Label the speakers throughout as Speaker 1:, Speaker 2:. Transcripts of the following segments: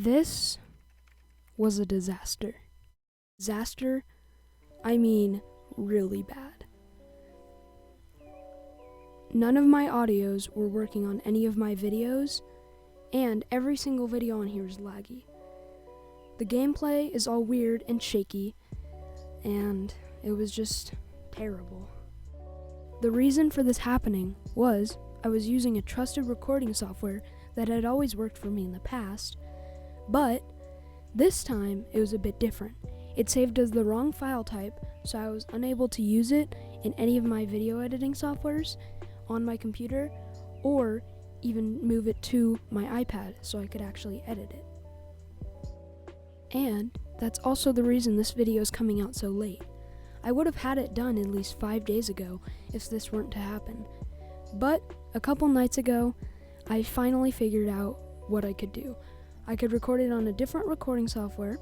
Speaker 1: This was a disaster. Disaster, I mean really bad. None of my audios were working on any of my videos, and every single video on here is laggy. The gameplay is all weird and shaky, and it was just terrible. The reason for this happening was I was using a trusted recording software that had always worked for me in the past, but this time it was a bit different. It saved as the wrong file type, so I was unable to use it in any of my video editing softwares on my computer, or even move it to my iPad so I could actually edit it. And that's also the reason this video is coming out so late. I would have had it done at least 5 days ago if this weren't to happen. But a couple nights ago, I finally figured out what I could do. I could record it on a different recording software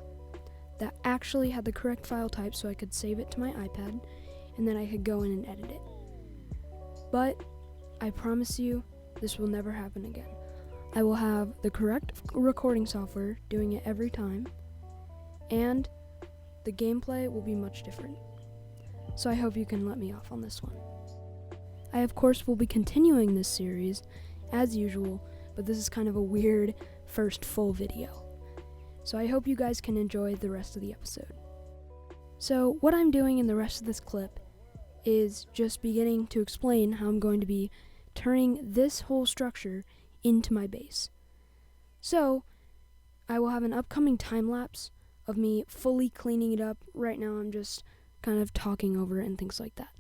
Speaker 1: that actually had the correct file type so I could save it to my iPad, and then I could go in and edit it. But I promise you, this will never happen again. I will have the correct recording software doing it every time, and the gameplay will be much different. So I hope you can let me off on this one. I of course will be continuing this series as usual, but this is kind of a weird first full video. So I hope you guys can enjoy the rest of the episode. So what I'm doing in the rest of this clip is just beginning to explain how I'm going to be turning this whole structure into my base. So I will have an upcoming time lapse of me fully cleaning it up. Right now I'm just kind of talking over it and things like that.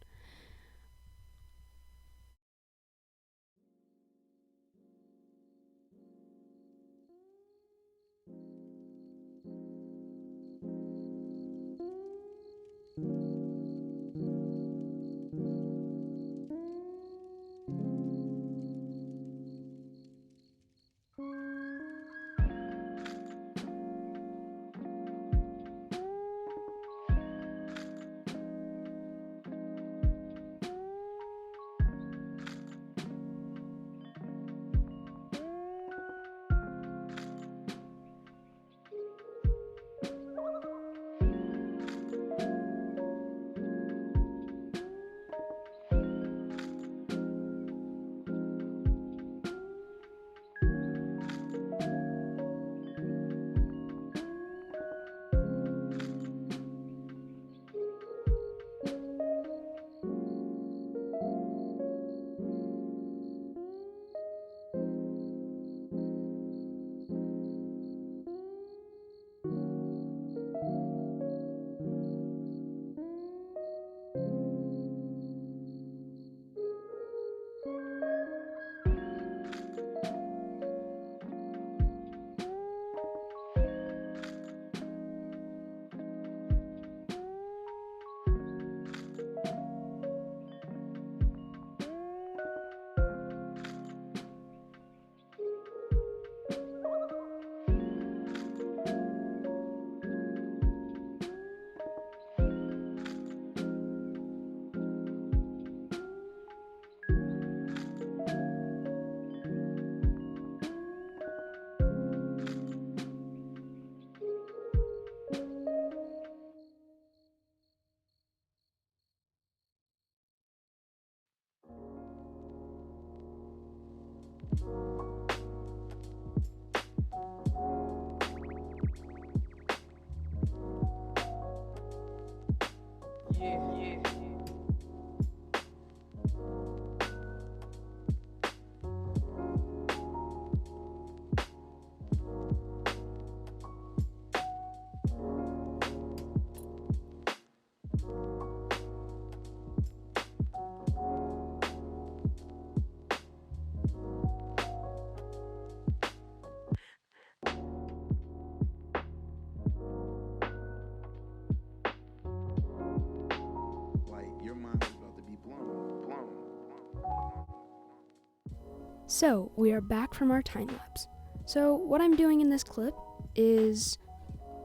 Speaker 1: So we are back from our time lapse. So what I'm doing in this clip is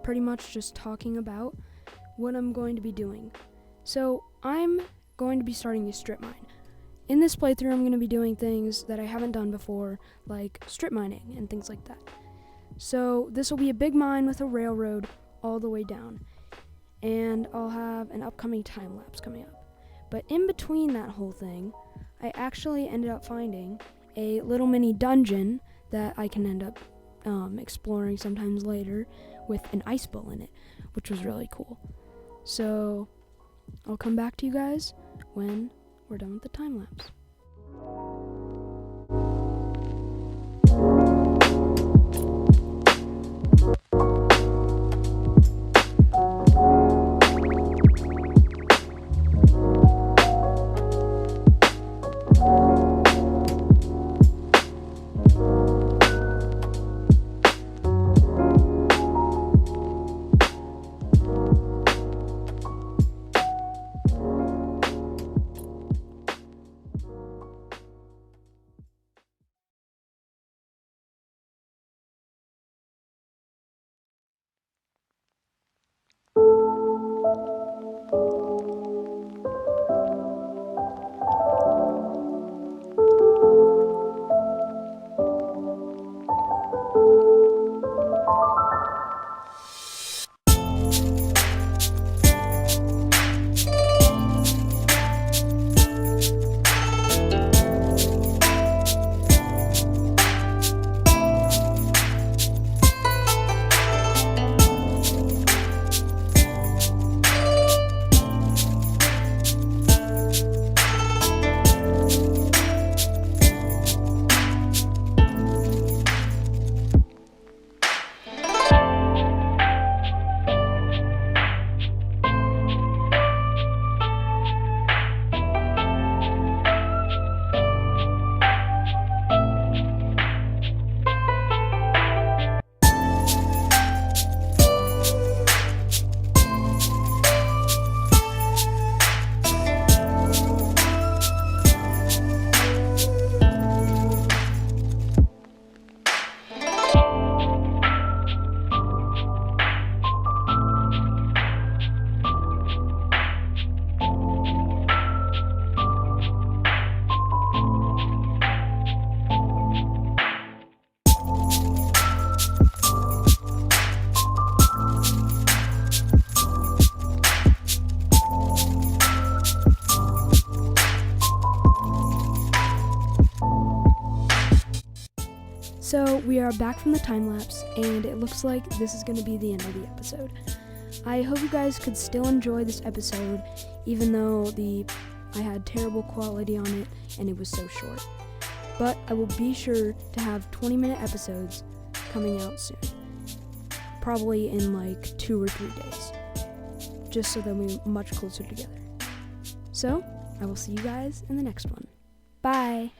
Speaker 1: pretty much just talking about what I'm going to be doing. So I'm going to be starting a strip mine. In this playthrough, I'm going to be doing things that I haven't done before, like strip mining and things like that. So this will be a big mine with a railroad all the way down. And I'll have an upcoming time lapse coming up. But in between that whole thing, I actually ended up finding a little mini dungeon that I can end up exploring sometimes later with an ice bowl in it, which was really cool. So I'll come back to you guys when we're done with the time lapse. So we are back from the time lapse, and it looks like this is going to be the end of the episode. I hope you guys could still enjoy this episode, even though I had terrible quality on it and it was so short. But I will be sure to have 20-minute episodes coming out soon, probably in like 2 or 3 days, just so that we're much closer together. So I will see you guys in the next one. Bye!